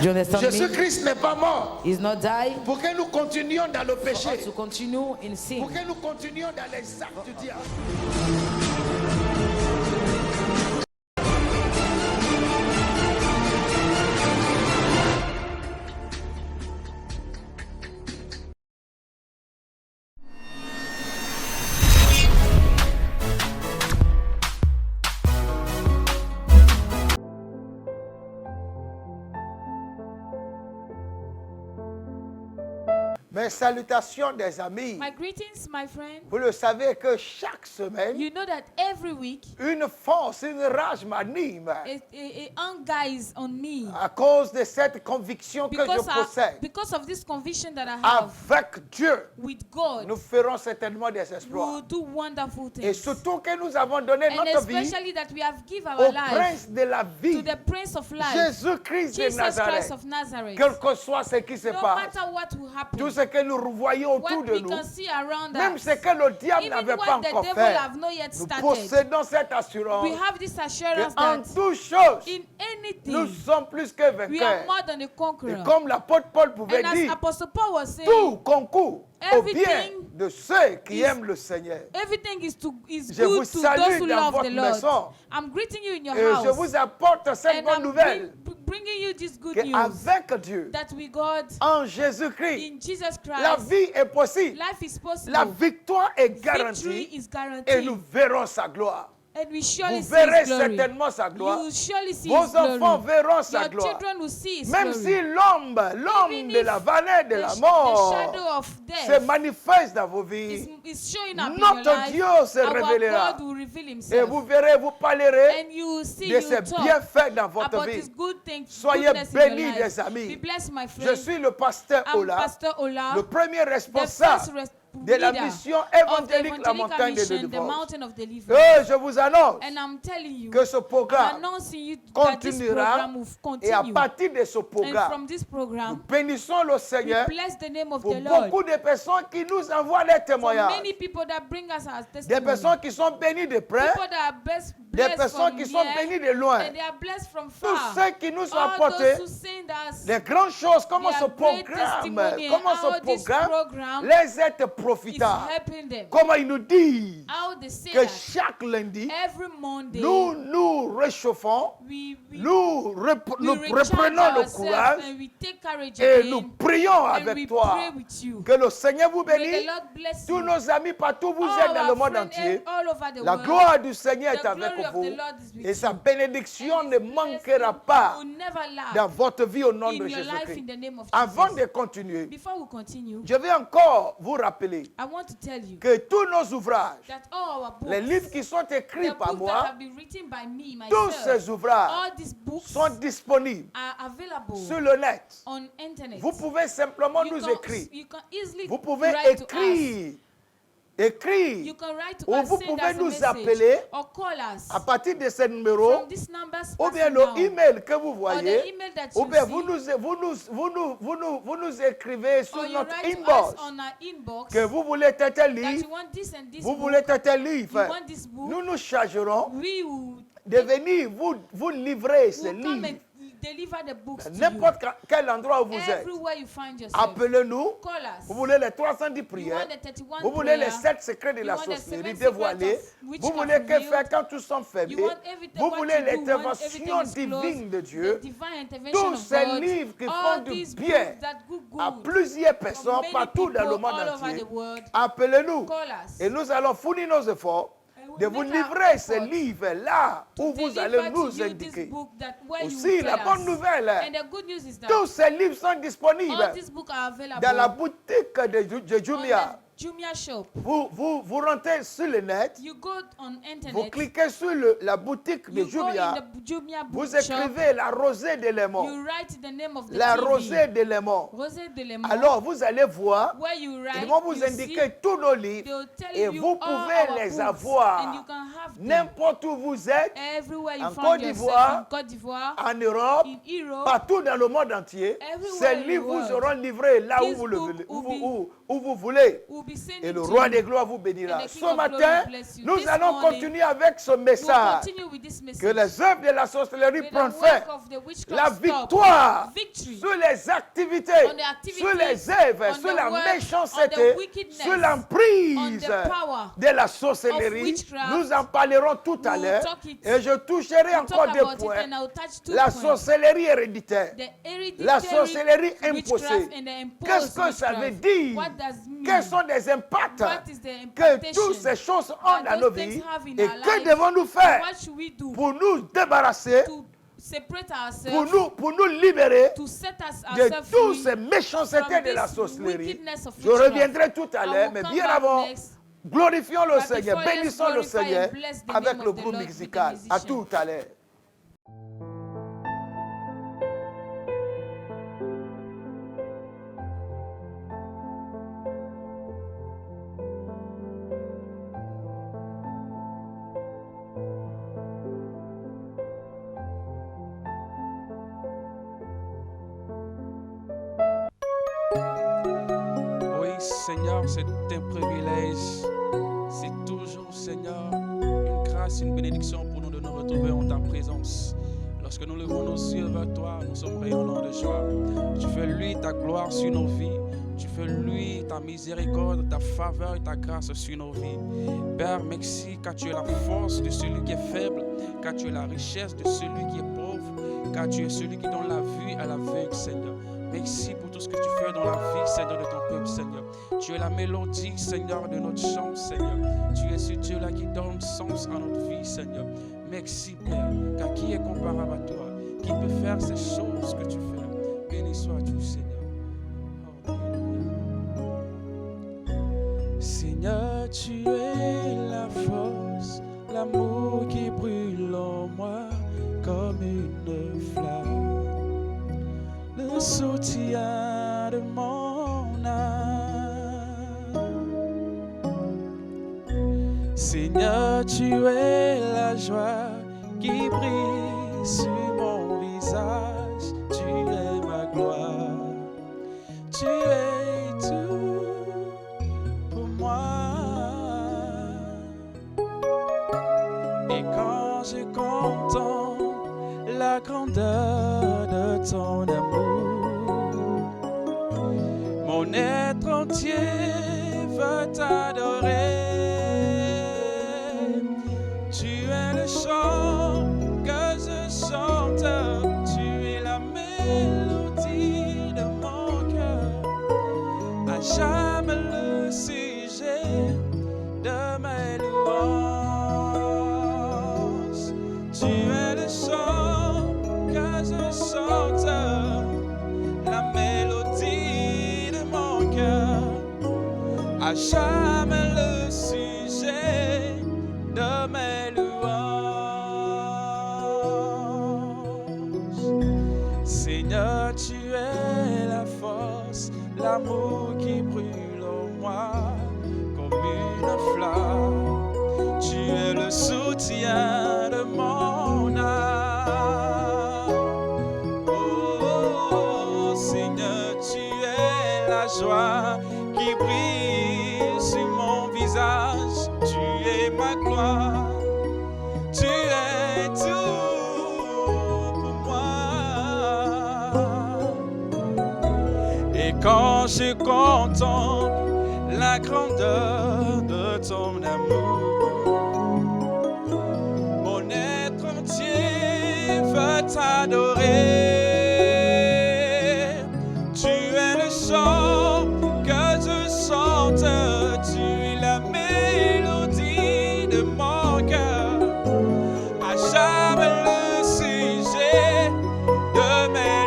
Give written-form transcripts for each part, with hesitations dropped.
Do you understand me? Jésus-Christ n'est pas mort He's not died pour que nous continuions dans le for péché, us to continue in sin. pour que nous continuions dans les actes du diable. Mes salutations des amis. My greetings, my friend. Vous le savez que chaque semaine, You know that every week une force, une rage m'anime a anger is on me à cause de cette conviction que je possède. because of this conviction that I have Avec Dieu, with God. nous ferons certainement des We will exploits. do wonderful Et things. surtout que nous avons donné And notre vie especially that we have given au our life prince de la to vie, the Prince of Life, Jésus-Christ de Jesus Nazareth. Christ of Nazareth. Quel que soit ce qui se No passe, matter what will happen, tout ce que nous voyons autour what de we nous, can see around même us, ce que le diable even n'avait pas what the encore devil fait, have not yet nous started, possédons cette assurance we have this assurance qu'en that toute chose, in nous anything sommes plus que we are vainqueurs. more than a Et conqueror. comme l'apôtre Paul pouvait And as dire, Apostle Paul was saying, tout concourt au bien everything de ceux qui is- aiment le Seigneur. everything is Je vous good to salue those who dans love votre the Lord. maison. I'm greeting you in your Et je house. vous apporte cette And bonne I'm nouvelle bringing you this good news qu'avec Dieu, that we God en Jésus-Christ, in Jesus la Christ, vie est possible, life is possible. la victoire est Victory garantie is et nous guaranteed. verrons sa gloire. And we surely Vous see verrez His glory. certainement sa gloire. You will surely see Vos His glory. enfants verront sa Your gloire. children will see His Même glory. si l'homme Even de if la vallée de the la the mort shadow of se death manifeste dans vos vies, is showing up in notre your life, Dieu se our révélera. God will reveal Et Himself. vous verrez, vous parlerez And you will see, de you ses talk bienfaits dans votre about vie. His good things, Soyez goodness in your bénis, life. les amis. Be blessed, my Je friend. suis le pasteur I'm Ola, Pastor Ola, le premier the responsable first de la leader mission of the évangélique La evangelical Montagne de mission, the Délivrance. mountain of Et deliverance. je vous annonce And I'm telling you, que ce I'm programme announcing you that this continuera program will et à continue. partir de ce And programme, from this nous program, bénissons le we Seigneur bless the name of pour the Lord. beaucoup de personnes qui nous envoient des For témoignages. many people that bring us our Des testimony. personnes qui sont bénies de près, People that are blessed des personnes from qui sont here, bénies de loin. and they are blessed from Tous far. ceux qui nous ont All apporté those who send us des grandes choses, comment their ce great programme, testimony, comment and how ce this programme program les est is profitable. helping them. Comment il nous dit How they say que that chaque lundi, every Monday nous nous réchauffons, we nous recharge reprenons le ourselves courage and we take courage et nous again prions and avec we toi. pray with you. Que le Seigneur vous May the bénisse. Lord bless Tous you. nos amis partout vous All êtes dans le our monde friends entier. all over the La world. gloire du Seigneur est The avec glory of vous the Lord is with et sa you. bénédiction And ne His manquera blessing pas will never lack dans votre vie au nom in de your life in Jésus-Christ. the name of Avant Jesus. de continuer, Before we continue, je vais encore vous rappeler I want to tell you que tous nos ouvrages, that all our books, les livres qui sont écrits the par books that moi, have been written by me, tous myself, ces ouvrages all these books sont disponibles are available sur le net. on internet. Vous pouvez simplement You nous can- écrire. You can easily Vous pouvez write to us. écrire. You Écrire can write to ou us, vous send pouvez us a nous message, appeler or call us à partir de ce numéro from this numbers ou bien passing le now, email que vous or the voyez email that ou you bien see, vous nous écrivez sur or you notre write to us inbox on our inbox que vous voulez tel that livre, you want this and this vous book, voulez tel you livre. want this book, Nous nous chargerons we will de venir vous livrer ces we'll come livres and deliver the books to you. n'importe quel endroit où vous êtes. Everywhere you find yourself. Appelez-nous. Call us. Vous voulez les 310 You prières. want the 31 Vous voulez les prayer. 7 secrets de You la want the sorcellerie 7 dévoilés. secrets of Vous witchcraft voulez que revealed. faire quand tout sont fermés. You want everything, Vous what voulez you do, when l'intervention everything is closed, divine de Dieu. the divine intervention Tous of ces God, livres qui all font du these bien books that do good à plusieurs for personnes many partout dans le people monde all over entier. the world. Appelez-nous. Call us. Et nous allons fournir nos efforts And de we'll vous make our livrer ces effort livres là où vous deliver allez to nous you this indiquer. book that where you Aussi, will la tell bonne us. nouvelle, And the good news is that tous ces livres sont disponibles all these books are available dans la boutique de on Jumia. the Jumia shop. Vous rentrez sur le net, You go on internet. vous cliquez sur la boutique de You go in Jumia, the Jumia book vous shop. écrivez la rosée de Lémon. You write the name of the La TV. rosée de Lémon. Rosée de Lemon. Alors vous allez voir, Where you write, ils vont vous you indiquer see, tous nos livres they'll tell et you vous all pouvez our les books, avoir and you can have them n'importe où vous êtes, everywhere you en find Côte yourself, d'Ivoire, in Côte d'Ivoire, en Europe, in Europe. partout dans le monde entier. Everywhere Ces in the livres vous world. seront livrés là où This vous, book will be- où vous voulez. Will will be singing Et le to roi you. des gloires vous bénira. And the King Ce of matin, Glory bless you. nous This allons morning, continuer avec ce We'll message. continue with this message. Que les œuvres de la sorcellerie May the prennent work fin. of the witchcraft La stop. victoire Victory sur les activités, on the activities, sur les œuvres, on sur the la work, méchanceté, on the wickedness, sur l'emprise on the power de la of sorcellerie. witchcraft. Nous en parlerons tout à We'll l'heure. talk it. Et je toucherai We'll encore talk deux about it points. and I'll touch 2 La points. sorcellerie héréditaire. The hereditary La sorcellerie imposée. witchcraft and the imposed Qu'est-ce que ça veut witchcraft. dire? What does it mean? Quels sont les impacts What is the que implication toutes ces choses ont that dans nos those things vies? have in Et our que lives? devons-nous faire What should we do pour nous débarrasser, to separate pour ourselves, nous libérer to set us de ourselves toutes free ces méchancetés from de la this sorcellerie? wickedness of Je witchcraft? reviendrai tout à I l'heure, will mais come bien back avant, next. glorifions le But Seigneur, before, let's bénissons le glorify and Seigneur bless the avec name le of the groupe Lord with the musical. À musician. tout à l'heure. Oui, Seigneur, c'est un privilège. C'est toujours, Seigneur, une grâce, une bénédiction pour nous de nous retrouver en ta présence. Lorsque nous levons nos yeux vers toi, nous sommes rayonnants de joie. Tu fais lui ta gloire sur nos vies. Tu fais lui ta miséricorde, ta faveur et ta grâce sur nos vies. Père, merci car tu es la force de celui qui est faible, car tu es la richesse de celui qui est pauvre, car tu es celui qui donne la vue à l'aveugle, Seigneur. Merci pour tout ce que tu fais dans la vie, Seigneur, de ton peuple, Seigneur. Tu es la mélodie, Seigneur, de notre chant, Seigneur. Tu es ce Dieu-là qui donne sens à notre vie, Seigneur. Merci, Père, car qui est comparable à toi? Qui peut faire ces choses que tu fais? Béni sois-tu, Seigneur. Alléluia. Seigneur, tu es la force, l'amour qui brûle en moi comme une flamme. Le soutien de mon âme. Seigneur, tu es la joie qui brille sur mon visage. Tu es ma gloire. Tu es tout pour moi. Et quand je contemple la grandeur de ton amour, mon être entier veut t'adorer. Tu es le chant que je chante, tu es la mélodie de mon cœur, à jamais le sujet de mes louanges. Tu es le chant que je chante, la mélodie de mon cœur, à jamais le sujet de mes louanges. Seigneur, tu es la force, l'amour qui brûle en moi comme une flamme. Tu es le soutien de mon âme. Oh, Seigneur, tu es la joie qui brille sur mon visage. Tu es ma gloire. Tu es tout pour moi. Et quand je contemple la grandeur de ton amour, mon être entier veut t'adorer. Tu es le chant que je chante, tu es la mélodie de mon cœur, à jamais le sujet de mes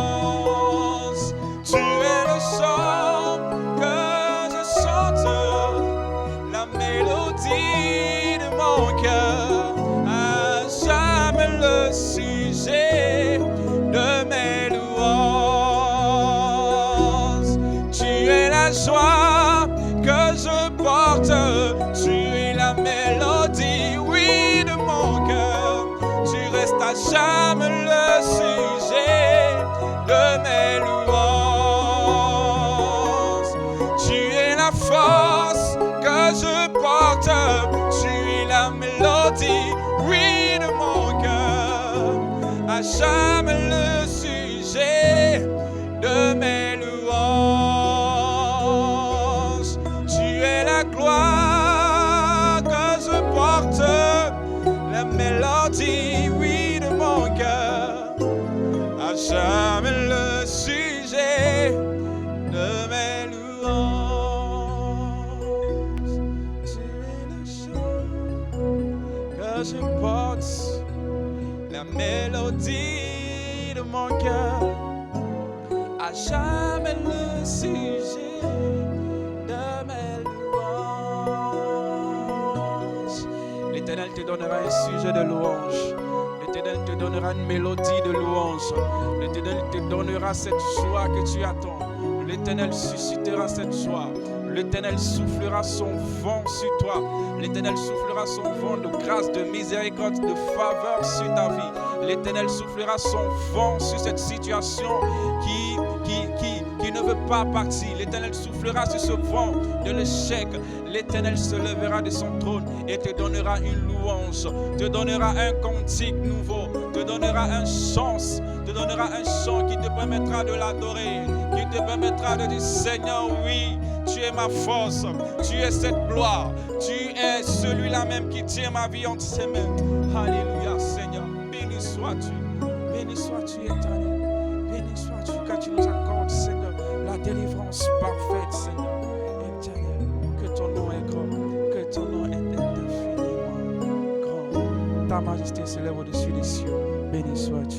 louanges. Tu es le chant que je chante, la mélodie de mon cœur, à jamais le sujet de mes louanges. Tu es la joie que je porte, tu es la mélodie, oui, de mon cœur. Tu restes à jamais le sujet de mes louanges. Tu force que je porte, tu es la mélodie, oui, de mon cœur, à jamais le sujet de mes louanges. Tu es la gloire que je porte, la mélodie, oui, de mon cœur, à jamais le sujet de mes louanges. Tu es le chant que je porte, la mélodie de mon cœur, à jamais le sujet de mes louanges. L'Éternel te donnera un sujet de louange. L'Éternel te donnera une mélodie de louange. L'Éternel te donnera cette joie que tu attends. L'Éternel suscitera cette joie. L'Éternel soufflera son vent sur toi. L'Éternel soufflera son vent de grâce, de miséricorde, de faveur sur ta vie. L'Éternel soufflera son vent sur cette situation qui ne veut pas partir. L'Éternel soufflera sur ce vent de l'échec. L'Éternel se lèvera de son trône et te donnera une louange, te donnera un cantique nouveau, te donnera un chant qui te permettra de l'adorer, qui te permettra de dire Seigneur, oui, tu es ma force, tu es cette gloire, tu es celui-là même qui tient ma vie entre ses mains. Alléluia, Seigneur, béni sois-tu, Éternel, béni sois-tu, car tu nous accordes, Seigneur, la délivrance parfaite, Seigneur. Éternel, que ton nom est grand, que ton nom est indéfiniment grand. Ta majesté s'élève au-dessus des cieux, béni sois-tu.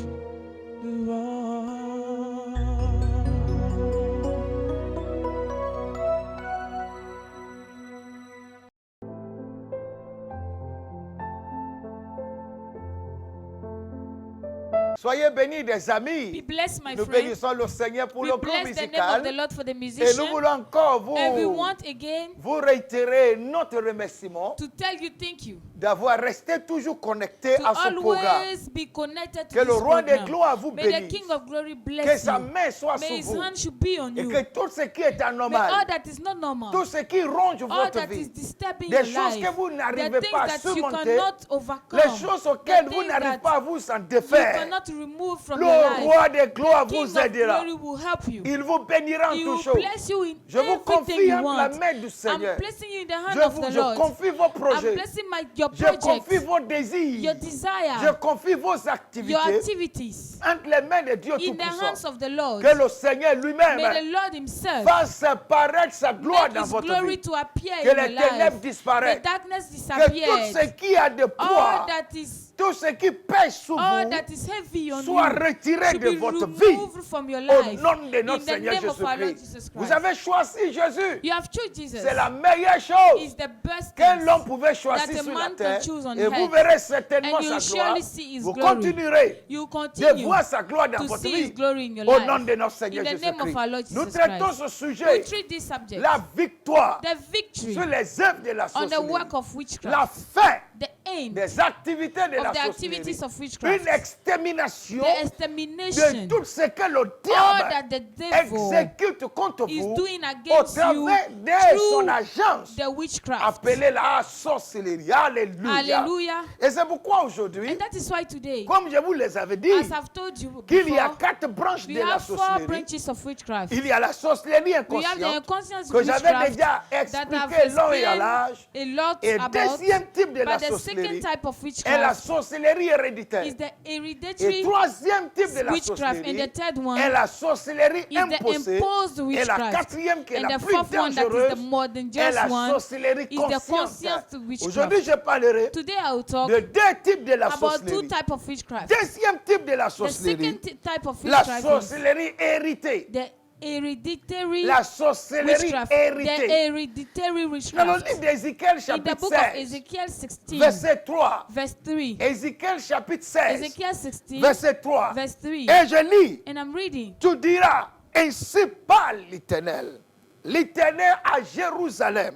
Soyez bénis des Be amis. blessed, my Nous friend. bénissons le Seigneur pour We le groupe bless the name of musical. the Lord for the Et nous musician. voulons encore And we want again vous réitérer notre remerciement to tell you thank you. d'avoir resté toujours connecté To à ce programme. always be connected to Que le this roi des program. gloires vous May the bénisse. King of Glory Que bless sa you. main soit May sur his vous. hand should be on Et you. que tout ce qui est May all anormal, that is not normal, tout ce qui ronge all votre that vie, is disturbing des your choses life, que vous the n'arrivez things pas à that you surmonter, cannot overcome, les choses auxquelles the vous things n'arrivez that pas à vous en you défaire, cannot remove from le your life. roi des gloires The King vous of aidera. Glory will help you. Il vous bénira en He toutes will choses. bless you in Je vous everything confie you entre la want. main du Seigneur. I'm placing you in the hand Je, of vous, the je Lord. confie vos I'm projets. blessing your Je confie projects, vos désirs. your desire, Je confie vos activités your activities entre les mains de Dieu in the hands Tout-Puissant. of the Lord. Que le Seigneur May lui-même the Lord himself fasse paraître sa gloire make dans his votre glory vie. to appear Que in les your life. ténèbres The disparaissent. darkness Que tout ce disappears. qui a de All poids, that is tout ce qui pèse sur all vous, that is heavy on soit you retiré should de be votre vie. removed from your Au life. nom de notre In the Seigneur name of our Lord Jésus-Christ. Jesus Vous Christ. avez choisi Jésus. You have chosen Jesus. C'est la meilleure chose Is the best qu'un thing. homme pouvait that choisir a sur la man terre. can choose on Et vous earth. verrez certainement And you sa will gloire. surely see his Vous glory. continuerez You de continue voir sa gloire dans to votre see vie. his glory in your Au life. nom de notre In Seigneur the name of our Lord Jésus-Christ. Nous Jesus traitons Christ. ce We sujet, treat this subject, la victoire the victory sur les œuvres de la on the sorcellerie. work of La witchcraft, fin the aim des activités de la of the sorcellerie. activities of Une witchcraft, extermination the de extermination, tout ce que le all diable that the devil exécute contre is vous doing au against you travers de son through agence the witchcraft. appelée la sorcellerie. Alléluia. Hallelujah. Et c'est pourquoi aujourd'hui, And that is why today, comme je vous les avais dit, as I've told you qu'il y a before, 4 branches we de la have 4 sorcellerie. branches of witchcraft. Il y a la sorcellerie We have the inconsciente unconscious que j'avais witchcraft déjà that I've expliqué long et à explained large. a lot Et about. deuxième type de la But the second sorcellerie type of est la witchcraft sorcellerie héréditaire. is the Et hereditary troisième type de la witchcraft. And sorcellerie the third one est la sorcellerie is the imposée. imposed Et la witchcraft. quatrième qui est And la the plus fourth one that is dangereuse the more est dangerous la one sorcellerie is the consciente. conscious witchcraft. Aujourd'hui, je parlerai Today I will talk de 2 types de la about 2 sorcellerie. types of witchcraft. Deuxième type de la The second sorcellerie, type of la witchcraft is sorcellerie héritée. the hereditary La sorcellerie witchcraft. The héritée. hereditary Dans le witchcraft. livre d'Ézéchiel, In the chapitre book of 16, Ezekiel 16, verset 3. verse 3. Ézéchiel, chapitre 16, Ezekiel 16, verset 3. verse 3. Et je lis, And I'm reading. tu diras, ainsi parle l'Éternel. L'Éternel à Jérusalem.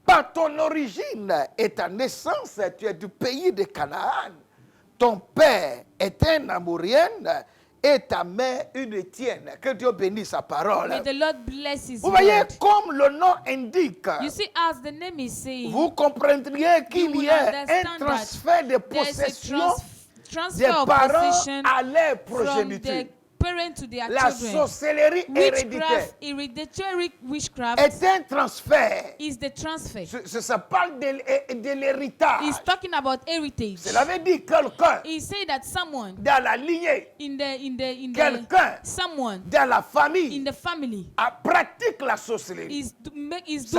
Par ton origine et ta naissance, tu es du pays de Canaan. Ton père est un Amourien et ta mère une tienne. Que Dieu bénisse sa parole. May the Lord bless His Vous voyez, word. comme le nom indique, You see, as the name is saying, vous comprendriez qu'il will y a understand un transfert de there is a possession transfer des of parents possession à leur from progéniture. the parent to their La children. sorcellerie héréditaire Witchcraft, hereditary witchcraft est un transfert. is the transfer. Ça parle de l'héritage. He's talking about heritage. Cela veut dire quelqu'un He said that someone dans la lignée, in the quelqu'un someone dans la in famille the family pratique la sorcellerie. is Ça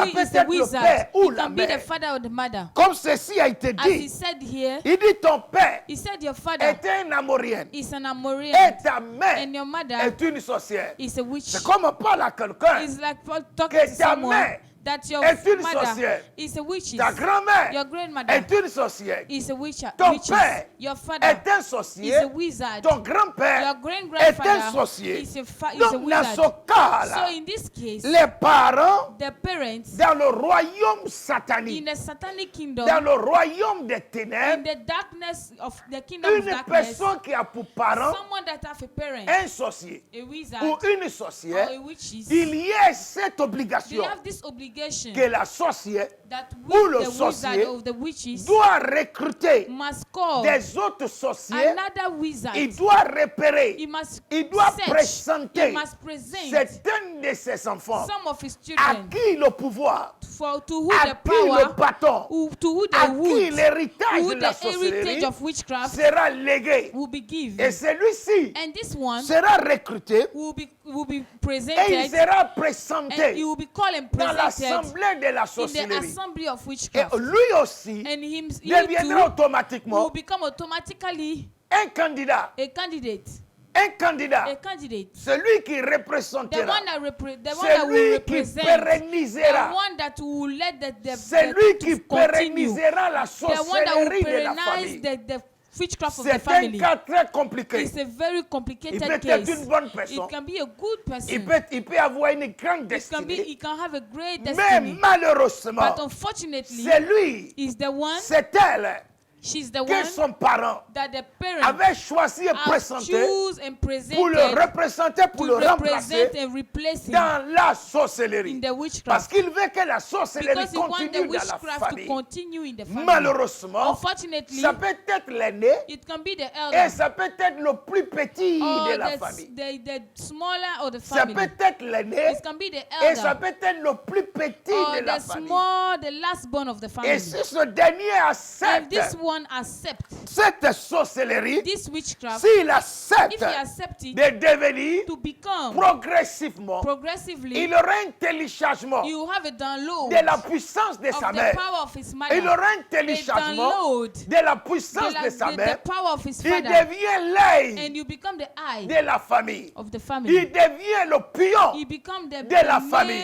doing peut is the être le wizard. père ou It la can be the mère. father or the mother. Comme ceci a été As he dit, said here, il dit ton père he said your father était un Amorien is an Amorian et ta mère and your mother est une sorcière. is a witch. C'est comme on parle à quelqu'un. It's like talking Que to ta someone mère that your est une mother sorcière. is a witch. Ta grand-mère Your grandmother est une sorcière. is a witch. Ton Witches. père Your father est un is sorcier. a wizard. Ton grand-père Your est un great-grandfather sorcier. is a Donc, dans ce wizard. cas-là, So in this case, les parents the parents dans le royaume in satanique, the satanic kingdom, dans le royaume des in ténèbres, the darkness of the kingdom of une darkness, personne qui a pour parent someone that have a parent, un sorcier a wizard, ou une or sorcière, a witches, il y a cette they obligation have this obligation que la sorcière that ou le the wizard sorcier of the witches doit recruter must call des autres sorciers. another wizard. Il doit repérer, He must il doit search, présenter he must present certains de ses enfants some of his à children qui le pouvoir, to who à the qui le power, bâton, to who à the qui wood, l'héritage who de la the heritage sorcellerie of witchcraft sera légué. will be given. Et celui-ci And this one sera recruté will be et il presented, sera and présenté he will be called and dans presented l'assemblée de la in the sorcellerie. assembly of Et witchcraft. lui aussi And he deviendra too will automatiquement become automatically un candidat. a candidate. Un candidat. A candidate. Celui qui The représentera. one that will Celui qui represent, the pérennisera. one that will let the Celui qui to continue, pérennisera la the one that will sorcellerie de la perennize famille. the witchcraft of the C'est un family. cas très compliqué. It's a very Il complicated peut être case. une bonne It personne. can be a good person. Il peut avoir une grande It can have a great destinée. Mais destiny. malheureusement, But unfortunately, c'est lui, is the one, c'est elle she's the que one son parent that the parent avait choisi et have présenté choose and pour le presented représenter, pour to le remplacer represent and replace him dans la in sorcellerie. the Parce witchcraft. qu'il veut que la sorcellerie Because he wants the continue dans la witchcraft to famille. continue in the family. Malheureusement, Unfortunately, ça peut être l'aîné it can be the et elder ça peut être le plus petit or de la the, famille. the smaller or the Ça family. peut être l'aîné It can be the et ça elder peut être le plus petit or de la the famille. small, the last born of the Et family. si ce dernier If accepte this one accept cette sorcellerie, this witchcraft, s'il if accepte he accept it de devenir to become progressivement, progressively, il aura un téléchargement you have a download de la puissance de of sa the mère. power of his mother, Il aura un a téléchargement download de la puissance de sa the mère. power of his Il father, devient l'œil and you become the eye de la famille. of the family. Il devient le pion You become the de la main famille.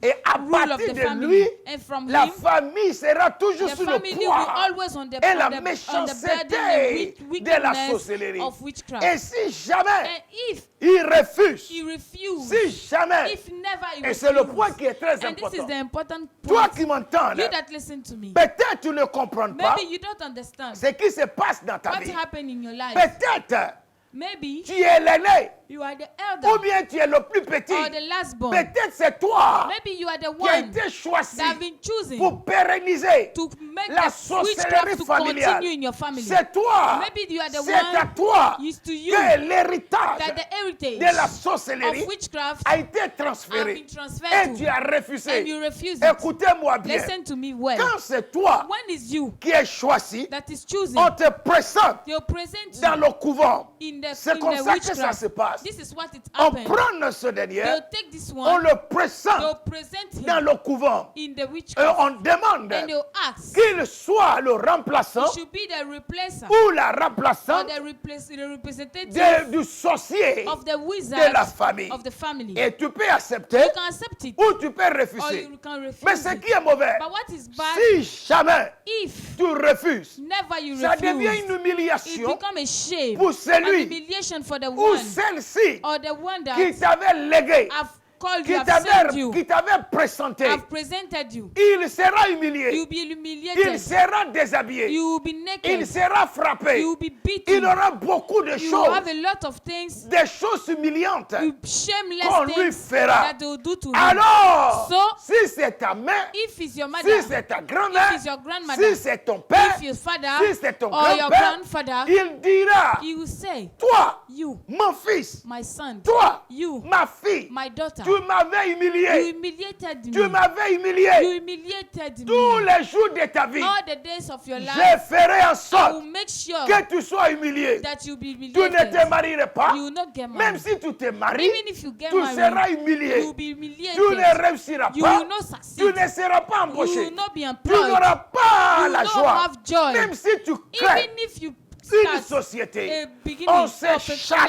Et à rule of partir the de family. lui, And from la him, famille sera toujours the sous le family will be poids always on the, et la on the burden méchanceté and de la wickedness sorcellerie. of witchcraft. Et si jamais And if il refuse, he refuse, si jamais, if never he et c'est le refuse, point qui est très and this is important, the important toi point, qui m'entends, you that listen to me, peut-être tu ne comprends pas maybe you don't understand ce qui se passe dans ta what vie. happened in your life. Peut-être Maybe tu es l'aîné you are the ou elder bien tu es le plus petit. or the last born. Peut-être c'est toi Maybe you are the qui a one été choisi that have been chosen pour pérenniser to make la the sorcellerie witchcraft to familiale. continue in your family. C'est toi. Maybe you are the C'est à one toi used to you que l'héritage that the heritage de la sorcellerie of witchcraft a été have transféré. been transferred Et to, tu as refusé. and you refuse it. Écoutez-moi bien. Listen to me well. Quand c'est toi When is you qui es choisi, that is choosing, on te présente they'll present dans you le couvent. in the, C'est in comme the ça que ça witchcraft. se passe. This is what it On happened. prend ce dernier, They'll take this on one, le présente they'll present dans him le couvent. in the Et witchcraft, on demande and they'll ask, qu'il soit le remplaçant he should be the replacer ou la or remplaçante the representative du sorcier of the de wizard la famille. of the family. Et tu peux accepter You can accept it ou tu peux or refuser. you can refuse Mais ce it. qui est mauvais, But what is bad, si jamais if tu refuses, never you ça devient refuse, une it humiliation becomes a shame, pour an celui humiliation for the ou one celle-ci or the one qui that t'avait légué have called you, have sent you, qui t'avait présenté, have presented you. il sera humilié, You will be il humiliated. sera déshabillé, You will be il naked. sera frappé, You will be il beaten. aura beaucoup de You will have choses, a lot of things, des choses humiliantes shameless qu'on lui things fera. that they will do to him. Alors, So, si c'est ta mère, if it's your si mother, c'est ta grand-mère, if it's your grandmother, si c'est ton père, if your father, si c'est ton or your grand-père, grandfather, il dira, he will say, toi, you, mon fils, my son, toi, you, ma fille, my daughter, tu m'avais you humilié, humiliated tu me. m'avais You humilié humiliated tous me. les jours de ta vie. All the days of your Je life, ferai en I will sorte make sure que tu sois humilié. that you be Tu ne te humiliated. marieras pas, You will not get même married. si tu te maries, Even if you get tu seras married, humilié. you will be humiliated. Tu ne réussiras You pas, will not tu succeed. ne seras pas You embauché, will not be tu employed. n'auras pas You la will not joie, have joy. même si tu crées Even if you une start société, a beginning on of se an chargera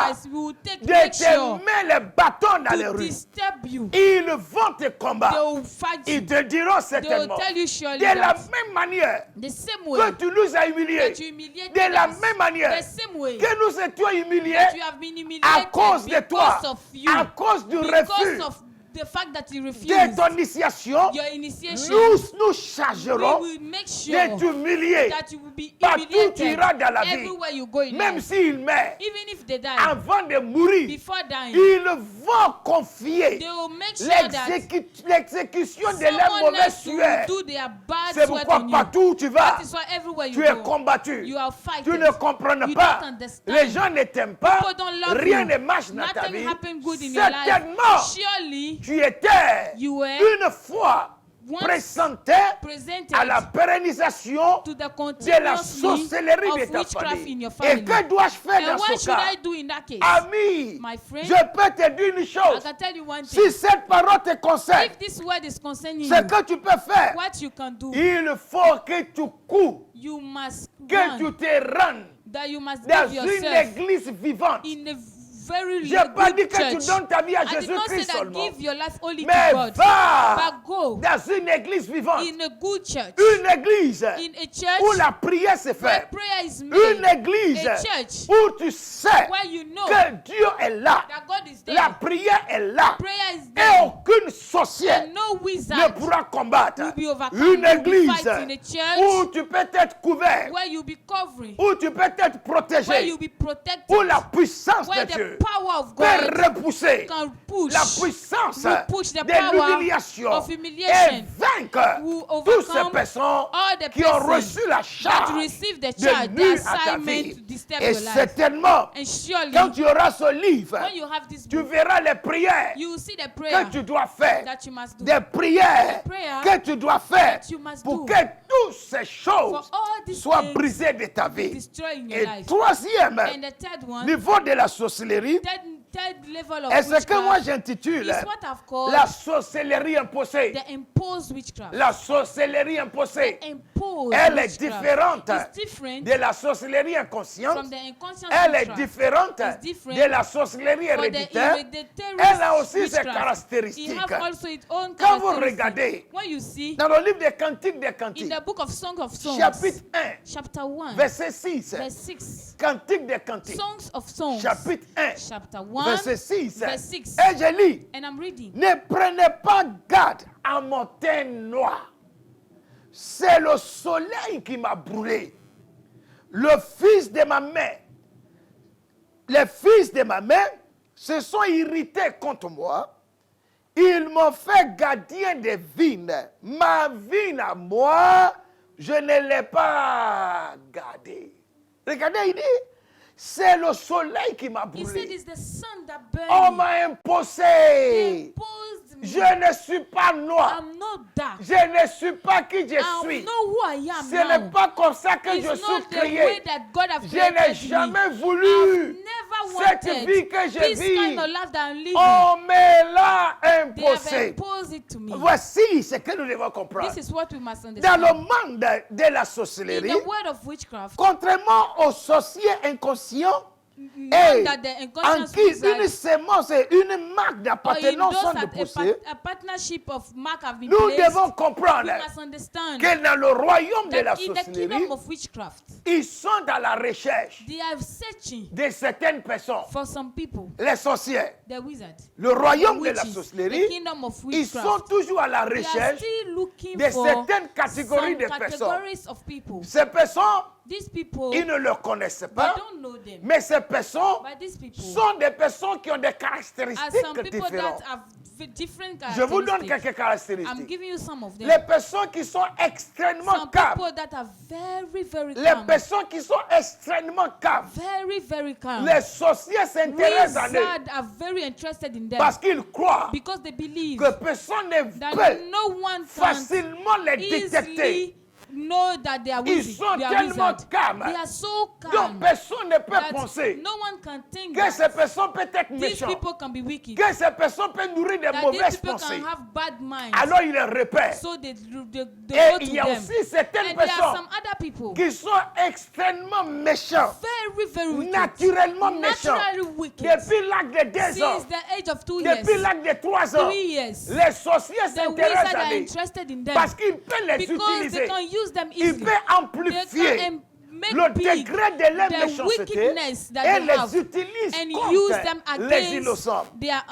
enterprise, we will take de make te sure mettre les bâtons dans les to rues. disturb you. Ils vont te They combattre. will fight Ils you. te diront They will certainement, tell you surely de la that même manière the same que way tu nous as humiliés, that you humiliated de la us, même manière the same way que nous étions humiliés that you have been humiliated à cause de toi, because of you, à cause du because refus of the fact that you de refused ton initiation, your initiation. nous We chargerons will make de sure t'humilier. that you will be Partout tu humiliated iras dans la vie, everywhere you go in même life. s'il meurt, Even if they die, avant de mourir, before dying, ils vont confier they will make sure that l'exécution de leur someone mauvaise else will sueur. do their bad C'est sweat pourquoi on you. partout où tu vas, That is why everywhere you tu es go, combattu. you are Tu fighting. ne comprends You pas. don't understand. Les gens ne t'aiment pas. People don't love Rien you. ne marche dans ta Nothing vie. happened good in your life. Certainement, Surely, tu étais you were une fois once présenté presented à la pérennisation to the de la continuously sorcellerie de of ta witchcraft famille. in your Et family. que dois-je faire And dans what ce should cas? I do in that case? Ami, My friend, je peux te dire une I chose. can tell you one Si thing. cette parole te concerne, If this word is concerning ce you, que tu peux faire, what you can do, il faut que tu cours, you must que run, tu te rendes that you must dans give une yourself église vivante. in a very Je n'ai pas dit good que tu church. donnes ta vie à I did not say Jésus-Christ that seulement. give your life only Mais to God, va but go dans une église vivante. in a good church, Une église in a church où la prière se where fait. prayer is Une made, église a church où tu sais where you know que Dieu est là. that God is there, La prière est là. prayer is Et there, aucune sorcière and no ne wizard pourra combattre. will be overcome. Une You will be église fighting a church où tu peux être couvert, where you be covering, où tu peux être where protégé, you be protected, où la puissance where de the Dieu power of peut God repousser can push, la puissance will push the de power l'humiliation of et humiliation, vaincre will toutes ces overcome personnes all the qui ont persons reçu la that charge receive the de charge, the nuire à ta assignment vie. to disturb Et your life. certainement, And surely, quand tu auras ce livre, when you have this tu book, verras les prières you will see the prayer que tu dois faire, that you must do. des prières prayer que tu dois faire that you must pour do que toutes ces for choses all these soient things brisées de ta vie. destroy in your Et life. troisième And the third one, niveau de la sorcellerie, third level of est ce que moi witchcraft j'intitule is what I've called la sorcellerie imposée. the imposed witchcraft. La sorcellerie imposée, Imposed elle est witchcraft différente is different de la sorcellerie inconsciente. from the unconscious Elle est witchcraft. différente It's different de la sorcellerie for the héréditaire. hereditary Elle a aussi ses witchcraft. It caractéristiques. have also its own Quand vous characteristics. regardez When you see dans le livre des Cantiques des in Cantiques, the book of Song of Songs, chapitre 1, chapter 1, verset 6, verse 6, Cantiques des Cantiques, Songs of Songs, chapitre 1, chapter 1, verset 6. verse 6. Et je lis, And I'm reading. ne prenez pas garde à mon teint noir. C'est le soleil qui m'a brûlé. Le fils de ma mère, les fils de ma mère se sont irrités contre moi. Ils m'ont fait gardien des vignes. Ma vigne à moi, je ne l'ai pas gardée. Regardez, il dit, c'est le soleil qui m'a He said brûlé. it's the sun that burned On me. m'a They imposé. imposed me. Je ne suis pas noir. I'm not dark. Je ne suis pas qui je I suis. know who I am Ce n'est now. pas comme ça que It's je suis not the way créé. that God has Je n'ai created me. jamais I've voulu never cette wanted vie que je this vis. kind of life that I'm living. On me l'a They have imposé. imposed it to me. Voici ce que nous devons comprendre. This is what we must Dans understand. le monde de la In sorcellerie, the word of witchcraft, contrairement aux sorciers inconscients, know Et that the en unconscious qui wizard, une sémence et une marque or in d'appartenance those sont that déposées, a partnership of mark have been nous placed, devons we comprendre must understand que dans le royaume de la that in the sorcellerie, kingdom of witchcraft, ils sont dans la recherche they are searching de certaines personnes, for some people, les sorcières. the wizard, Le royaume de la witches, the sorcellerie, kingdom of ils sont witchcraft. toujours à la They are recherche still looking de for certaines catégories some de personnes. categories of people. Ces personnes, These people, ils ne le connaissent they pas, don't know them. mais ces personnes But these people sont des personnes qui ont des are caractéristiques some people différentes. that have different Je vous donne characteristics. quelques I'm caractéristiques. giving you some of them. Les personnes qui sont extrêmement Some calmes, people that are very, very les calm. personnes qui sont extrêmement calmes, Very, very calm. les sorciers s'intéressent à eux Wizards are very interested in them parce qu'ils croient because they believe que personne ne that peut no one can facilement les détecter. easily know that they are Ils wizards. sont They are tellement wizards. calmes. They are so Donc calm personne ne peut that penser no one can think que ces that personnes peuvent être these méchantes, people can be wicked. que ces personnes peuvent nourrir des That mauvaises these people pensées. can have bad minds. Alors ils les repèrent. So they Et go il to y a them. aussi certaines And there are personnes some other people qui sont extrêmement méchants, very, very wicked. naturellement méchants. Naturally wicked. Depuis l'âge de 2 ans, Since the age of 2 years, depuis l'âge de 3 ans, 3 years, les sorciers the s'intéressent wizards à are eux interested in them parce qu'ils peuvent les because they utiliser. can use them Ils easily. peuvent They amplifier can make le big degré de leur the méchanceté wickedness that et they les have utilisent and contre use them les against innocents. their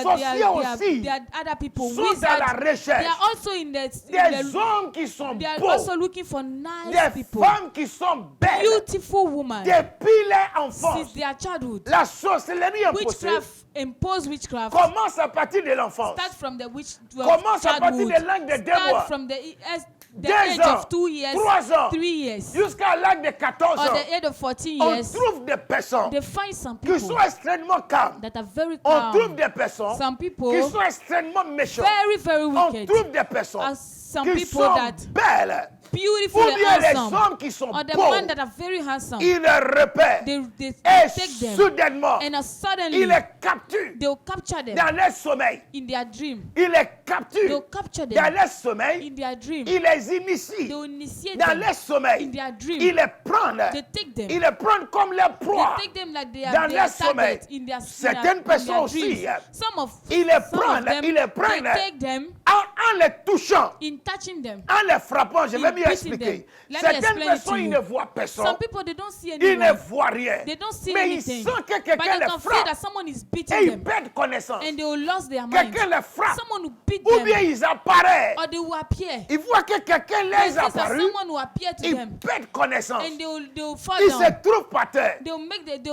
sorciers aussi other people. sont dans la Wizards, recherche they are also in des hommes qui sont they are beaux, also looking for nice des people, femmes qui sont belles beautiful women depuis leur enfance. since their childhood. La sorcellerie imposée Witchcraft, imposed witchcraft, commence à partir de l'enfance. start from the Commence à partir childhood, de l'âge de 2 start mois, from the 2 age ans, of 2 years, 3 ans, 3 years, jusqu'à l'âge de 14 or ans. the age of 14 On years. trouve des personnes They find some qui people sont extrêmement calmes. that are very On trouve calm, des personnes some people qui sont extrêmement méchantes. very, very On wicked, trouve des personnes as some qui people sont that belles. beautiful Ou and bien les handsome, hommes qui sont or the beaux. men that are very handsome. Ils les repèrent. They Et take them, soudainement, and suddenly ils les capturent they'll capture them dans leur sommeil. in their dream. Ils les capturent They'll capture dans them leur sommeil. in their dream. Ils les initient They'll initiate dans them leur sommeil. in their dream. Ils les prennent. They take them. Ils les prennent comme leur proie. They take them like they dans are leur their sommeil. target in their Certaines personnes aussi, dreams. Some of ils les some of prennent, them, ils les prennent. they take them En les touchant, in touching them. en les frappant, je vais In mieux beating expliquer. them. Let me Certaines explain it to personnes, ils you. ne voient personne. Some people they don't see Ils ne anyone. voient rien. They don't see Mais anything. ils sentent que But quelqu'un they les can feel frappe. that someone is Et beating ils them, perdent connaissance. and they will lose their mind. Quelqu'un les frappe. Someone will beat Ou them, bien ils apparaissent. or they will appear. Ils voient que quelqu'un They les see a that apparu. someone will appear to Ils them, perdent connaissance. and they will fall Ils down. se trouvent par terre. They'll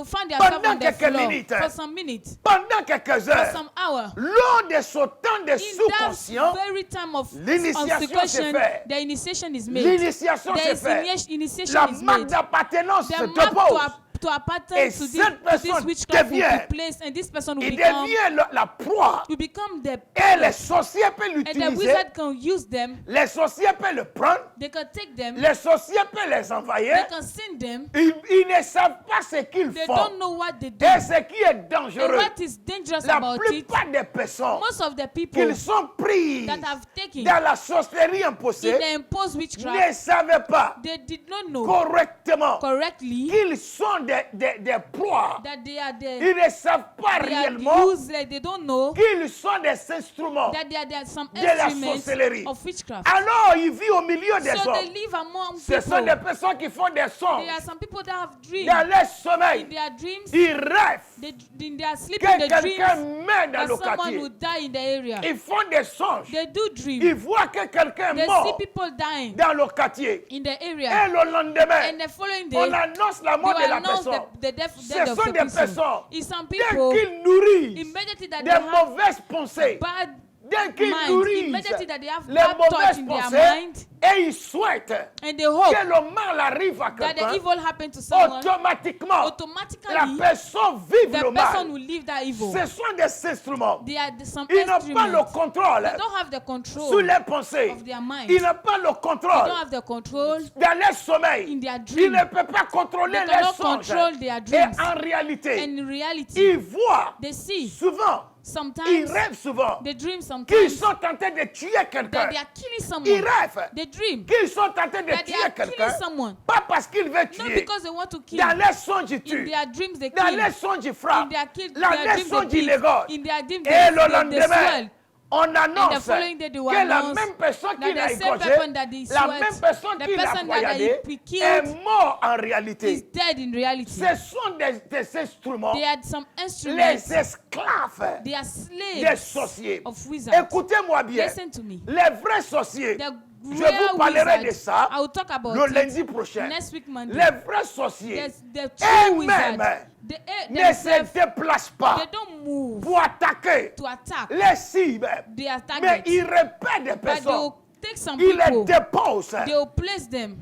find themselves Pendant on the quelques floor minutes. for some minutes, Pendant quelques for heures, some hours. lors de ce temps de In sous-conscient, that very time of l'initiation consecration, se fait. the initiation is made. L'initiation se The fait. initiation La is marque made. d'appartenance se The mark dépose. to apparten Et to this, cette personne witchcraft will devient- be placed, and this person will Il become devient la proie. the Et les sorciers peuvent and the l'utiliser. wizard can use them. Les sorciers peuvent le prendre. They can take them. Les sorciers peuvent les envoyer. They can send them. Ils ne savent pas ce qu'ils They font. don't know what they do. Et ce qui est And dangereux, what is dangerous la about it, plupart des personnes most of the people qu'ils sont pris that have taken dans la sorcellerie in imposée the imposed ne witchcraft, savaient pas they did not know correctement correctly qu'ils sont des proies. that they are Ils ne savent pas they are réellement used, like they don't know qu'ils sont des instruments. that they are some de la instruments sorcellerie. of witchcraft. Alors, ils vivent au milieu des So they hommes. live among Ce sont des people. personnes qui font des songes. There are some people that have dreams. Dans leur In sommeil, their dreams, ils rêvent in their sleep, que in the quelqu'un dreams, meurt dans that le someone quartier. will die in the area. Ils font des songes. They do dream. Ils voient que quelqu'un They est see mort people dying dans le quartier. in the Et area. le lendemain, And the following on day, annonce la they mort de will la announce personne. the death Ce of sont the des person. personnes, It's some dès people, qu'ils nourrissent immediately that des they have mauvaises pensées, bad dès qu'ils mind, nourrissent immediately that they have les bad thoughts mauvaises in their pensées, mind, et ils souhaitent and they hope que le mal arrive à that the quelqu'un, evil happen to someone, automatiquement, la automatically personne vive the le person mal. will leave that evil. Ce sont des instruments. They are some Ils n'ont pas le instruments. contrôle They don't have the sur control les pensées. of their mind. Ils n'ont pas le They contrôle don't have the control dans leur sommeil. in their Ils dream. ne peuvent pas contrôler They leurs cannot songes. control their Et dreams. en réalité, And in reality, ils voient they see souvent ils Sometimes rêvent souvent they dream qu'ils sometimes sont en train de tuer quelqu'un. that they are killing Ils someone. rêvent They dream qu'ils sont en train de that they tuer are quelqu'un. killing someone. Pas parce qu'ils veulent Not tuer. because they want to kill. Dans les songes, ils In tuent. their dreams they Dans kill. les songes, ils frappent. In their kill, Dans their les dreams songes, they ils beat. légorent. In their dreams Et le they lendemain, swell. on And the annonce following day they will que la announce même personne that qui l'a the same égorgé, person that they la sweat, même personne the qui l'a person that poignardé he est killed mort en is réalité. dead in reality. Ce sont des instruments, They had some les instruments. esclaves They are des slaves sorciers. of wizards. Écoutez-moi bien, Listen to me. les vrais sorciers, The je real vous parlerai de wizards, ça I will talk about le it lundi prochain. next week Monday. Les vrais sorciers The true wizards, eux-mêmes they ne se themselves, déplacent pas they don't move pour attaquer to attack les cibles, their mais targets, ils repèrent des but they personnes, will take some ils les people, déposent, they will place them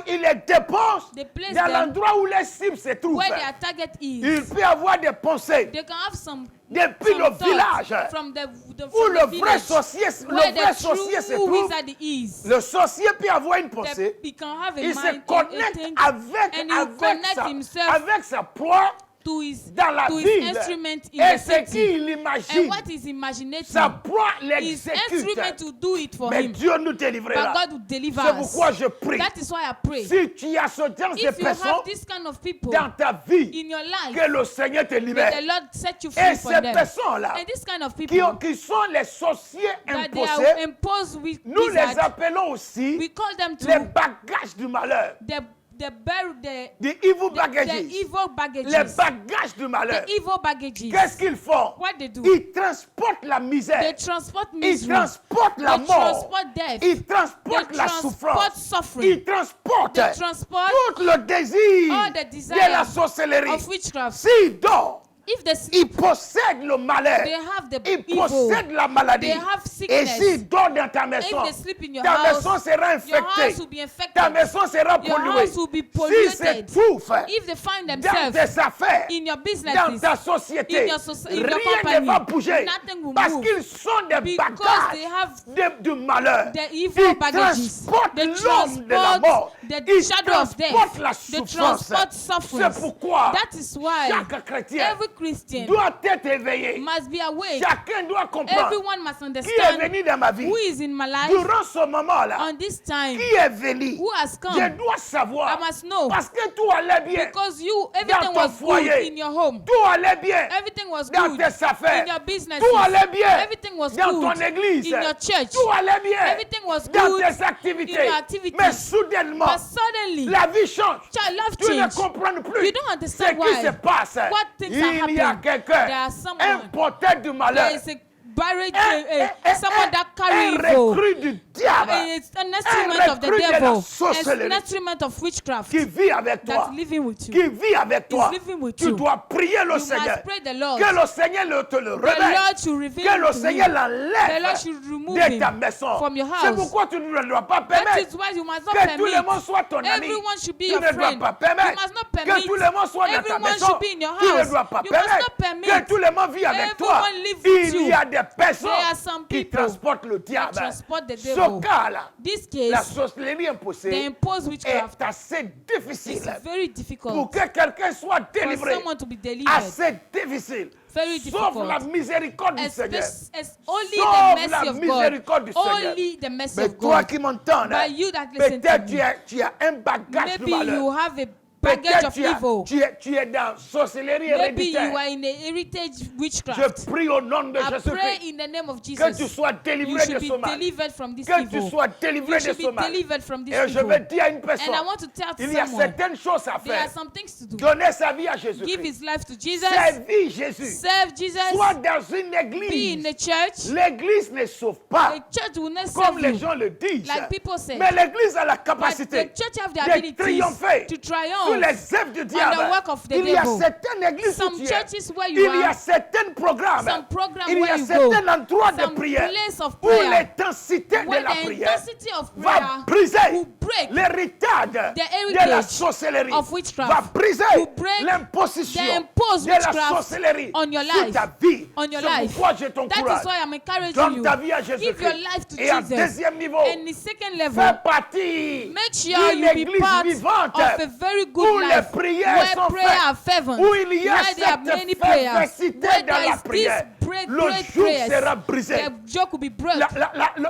ils les déposent They place dans them l'endroit où les cibles se trouvent. where their target Il is. peut y avoir des pensées They can have some depuis le thoughts village from the où from le the vrai village sorcier, where le vrai the sorcier se true trouve. wizard is. Le sorcier peut avoir une pensée. He can have a Il se mind, connecte think, avec, and he connect himself avec sa proie to his dans la his ville. instrument in Et the ce city. qu'il And imagine, what is imaginating? sa proie His l'exécute. instrument to do it for Mais him. Dieu nous But délivrera. God will deliver C'est us. pourquoi je prie. That is why I pray. Si tu as ce genre de If you personnes have this kind of people dans ta vie, in your life, que le Seigneur te may libère. the Lord set you Et free from ces them. personnes-là, And this kind of people qui sont les sorciers that they imposés, are imposed with nous les wizards, appelons aussi we call them les to bagages du malheur. the The evil the baggages. evil Les baggages. bagages du malheur. The evil baggages. Qu'est-ce qu'ils font? What they do? Ils transportent la They misère. transport Ils misery. transportent la They mort. transport death. Ils transportent They la transport souffrance. suffering. Ils transportent They transport tout le désir all the de desire la sorcellerie. of witchcraft. S'ils dorment, If they ils sleep, possèdent le malheur. they have the Ils evil. possèdent la maladie. They have Et sickness. s'ils dorment dans ta maison, If they sleep in your ta house, maison sera your house infectée. will be infected. Ta maison sera Your polluée. house will be S'ils polluted. s'étouffent If they find dans themselves tes affaires, in your dans businesses, ta société, in your rien company, ne va bouger nothing will parce move. qu'ils sont des Because they bagages du malheur. the evil Ils baggages, transportent they l'homme de la mort. the Ils shadow of death, transportent la they souffrance. transport suffering. C'est pourquoi That is why chaque chrétien every Christian doit être éveillé. must be awake. Chacun doit comprendre Everyone must qui est understand venu dans ma vie. who is in my life Durant ce moment-là, on this time, qui est venu, who has come. je dois savoir. I must know. Parce que tout allait bien. Because everything ton was foyer. good in your home. Tout allait bien Everything was dans good tes affaires. in your business. Tout allait bien Everything was dans good ton église. in your church. Tout allait bien Everything was dans good tes activités. in your activities. Mais soudainement, But suddenly, la vie change. life Tu ne changed. comprends plus You don't ce understand qui why. se passe. What things are Il y a happening. quelqu'un, There are un someone. porteur du malheur, There is a barrage, un someone that carry un evil. recrue du diable It's an instrument of the recrue de la devil. It's sorcellerie. an instrument of witchcraft qui vit avec toi. that's living with you. Qui vit avec toi. living with Tu you. dois prier le You Seigneur. must pray the Lord. Que le Seigneur te le The révèle. Lord should reveal Que le to Seigneur you. The Lord l'enlève should remove de ta him maison. from your C'est house. pourquoi tu ne dois pas That permettre is why you must not que tout le permit. monde soit ton ami. Everyone should be Tu your ne dois friend. pas You permettre must not que permit. tout le monde soit dans ta Everyone maison. should be in your Tu ne house. dois pas You must permettre not permit. que tout le monde vit avec toi. Everyone live with Il y a you. des personnes There are some qui people transportent le diable. transport the Ce devil. cas-là, This la case, sorcellerie the imposée imposed witchcraft est assez is difficile. very Pour difficult que quelqu'un soit for délivré, someone to be delivered. assez difficile. Very Sauf la difficult. miséricorde du Seigneur. As only Sauf the la mercy of miséricorde God. du Seigneur. Only the mercy Mais of toi God. qui m'entends, But you that listen to peut-être me, tu as un bagage de maybe you malheur. have a baggage of evil. Tu es dans sorcellerie Maybe you héréditaire. are in a heritage Je witchcraft. prie au nom de I pray Jésus-Christ in the name of que tu Jesus. sois You délivré de should be ce mal. delivered from this Que tu evil. sois délivré You de should ce be mal. delivered from this Et je evil. veux dire à une personne, And I want to tell il y a someone, certaines choses à there are faire. some things to do. Donner sa vie à Give Jésus-Christ. his life to Jesus. Servir Jésus. Serve Jesus. Soit dans une Be in église. the church. L'église ne sauve pas, The church will not comme save les you. gens le disent. Like people say. Mais l'église a la But capacité the church have the de ability triompher to sur triumph. les œuvres du diable. work of the Il y a devil. certaines églises où Some tu es. churches where you Il y a are, certains programmes. some program Il y where a you certains go, endroits de some prière place of où prayer, l'intensité de where la the prière intensity of va prayer briser will break l'héritage de heritage la sorcellerie, of witchcraft, va briser will break l'imposition the imposed de la witchcraft sorcellerie on your sur life, ta vie. on your C'est life. pourquoi je That t'encourage. is why I'm encouraging Donne you. ta vie à Give your Jésus-Christ. life to Et à Jesus. deuxième niveau, And the second fais level, partie make sure d'une you be église part vivante of a very où good les life, prières where sont prayer faites, are fervent, où il y a where there are cette many prayers, fervacité where dans there la is prière. this great, Le great joug prayers. sera brisé. The yoke will be broken.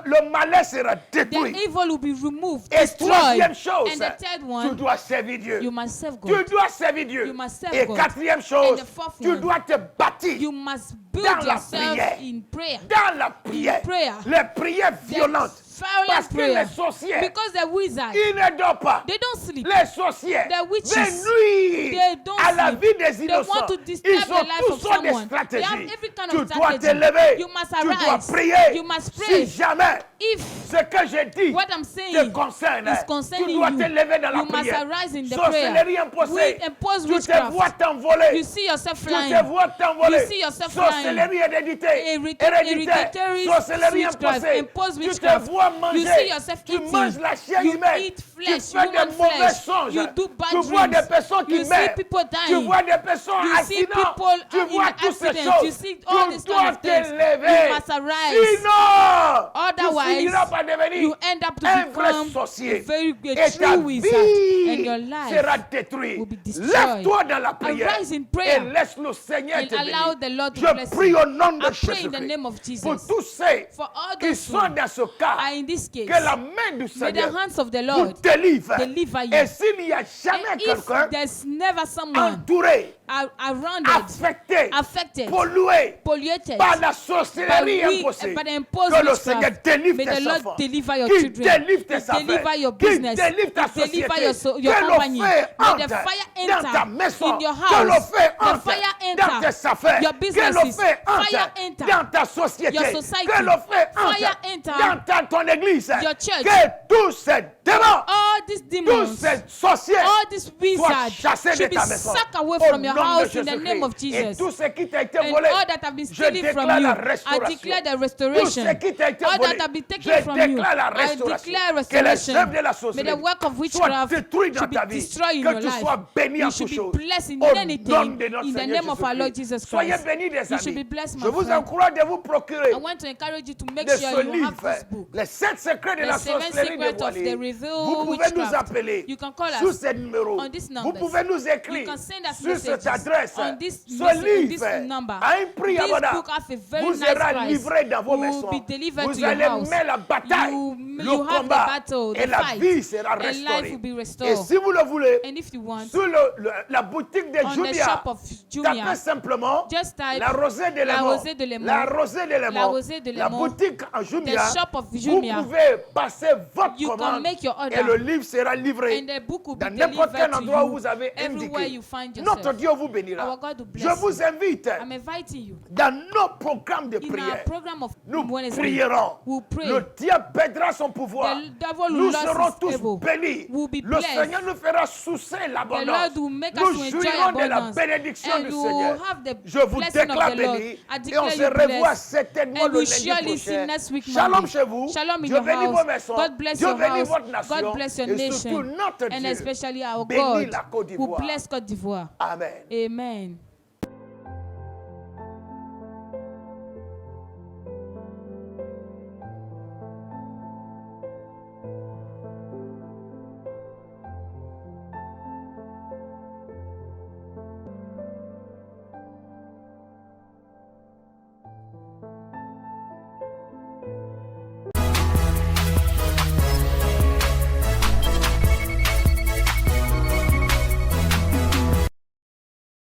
Le malin sera The détruit. evil will be removed, Et destroyed. troisième chose, And the third tu one, dois servir Dieu. you must serve Tu God. dois servir Dieu. You must serve Et God. quatrième chose, And the fourth tu one, dois te bâtir You must build dans la yourself prière. in prayer. Dans la prière. prayer. Les prières violentes. Violent Parce que prayer. les sorcières, Because the wizards, ils ne dorment pas. they don't sleep. Les sorcières The witches, veulent nuire they don't à la sleep. vie des They innocents. want to disturb Ils the ont life tous of sortes de someone. They have stratégies. every kind Tu of dois strategy. t'élever. You must Tu dois arise. prier. You must pray. Si jamais If ce que j'ai dit what I'm saying te concerne, is tu concerning dois you, t'élever dans la you must prière. arise in the Sorcellerie prayer. imposée. Impose Tu te witchcraft. vois t'envoler. You see yourself Tu flying. te vois t'envoler. You see yourself flying. Sorcellerie héréditaire. Hereditary Sorcellerie witchcraft. imposée. Impose Tu te witchcraft. vois You manger. see yourself Tu eating. manges la chair You humaine. eat Tu flesh, fais human des mauvais flesh. songes. You do bad Tu vois dreams. des personnes qui You see meurent. people Tu dying. vois des personnes You see accidents. people Tu in vois toutes ces accidents. choses. You see all Tu these dois kind of things. t'élever. You must arise. Sinon, Otherwise, tu finiras par devenir you end up to un vrai become sorcier. very Et great ta true wizard, and vie your life sera détruite. will be destroyed. Lève-toi dans la prière Arise in prayer et laisse le Seigneur and te allow bénir. the Lord to Je bless prie you. au nom de I pray in the Jésus-Christ name of Jesus. pour tous ceux For all qui those sont who dans ce cas, are in this case, que la main du may the Seigneur hands of the vous Lord délivre. deliver you. Et s'il n'y a jamais And if quelqu'un there's never someone entouré, around affecté, pollué polluted par la sorcellerie imposée, by the imposed que le witchcraft, Seigneur délivre may tes the Lord enfants, deliver your qu'il children, délivre tes deliver affaires, your qu'il business, délivre ta deliver société, your que company. le feu May the entre fire dans enter ta maison, in your que le house. feu The entre fire dans enter tes affaires, your que businesses. le feu Fire entre enter dans ta société, your society. que le feu Fire entre enter dans ton église, your church. que tous ces démons, All these tous demons, ces sorciers all these soient wizards chassés de should be ta maison. sucked away Au from your nom de house in the name of Jésus-Christ. Et Jesus. tout ce qui t'a été And volé, all that have been je stealing from déclare you, la I restauration. declare the Tout restoration. ce qui t'a été All volé, that have been je taken from you, déclare la I restauration. declare Que les restoration. œuvres de la May sorcellerie the work of soient witchcraft détruites dans should be ta vie. destroyed in Que your tu life. sois béni en You should toutes be choses. blessed in Au nom anything de notre in the Seigneur name of our Lord Jésus-Christ. Jesus Soyez Christ. bénis, des You should amis. be blessed, my Je vous friend. encourage de vous procurer I want to encourage you to make de sure ce you have livre, this book. les 7 secrets de The la 7 sorcellerie secrets of the dévoilée. revealed Vous pouvez nous witchcraft. appeler You can call sur us ce numéro. on these Vous numbers. pouvez nous You écrire can send us sur cette messages adresse. on this Ce message, on livre this number. à un prix This abordable book has a very vous nice sera price. livré dans vos Will maisons. be delivered to Vous your allez house. mener la bataille, You le have the combat, battle, et the la fight, vie sera and life restaurée. will be Et restored. si vous le voulez, And if you want, sur la boutique de on the Jumia, shop of Jumia, tapez simplement just type la rosée de La Lémon. Rosée de Lémon. La rosée de Lémon. La Rosée de La Lémon. boutique en Jumia. The shop of Vous Jumia. pouvez passer votre You can commande make your order. et le livre sera livré and the book will be dans n'importe quel delivered to endroit où you vous avez everywhere indiqué. you find Notre yourself. Dieu vous bénira. Our God will bless Je vous invite I'm inviting you dans nos programmes de in our prière. program of Nous Wednesday. prierons. We'll pray. Le diable perdra son pouvoir. The devil will Nous lose serons his tous able. bénis. We'll be Le blessed. Seigneur nous fera soucer The l'abondance. Lord will make us Nous to enjoy jouirons de la abundance. bénédiction And du you will Seigneur. have the Je vous blessing of déclare the Lord. béni. I Et on declare se you revoit blessed. certainement And le we lundi surely see prochain. next week Shalom Monday. chez vous. Shalom in Dieu your bénit vos house. maisons. God bless Dieu your bénit house. votre nation. God bless your Et surtout nation. notre And Dieu especially our bénit God la Côte who d'Ivoire. bless Côte d'Ivoire. Amen. Amen.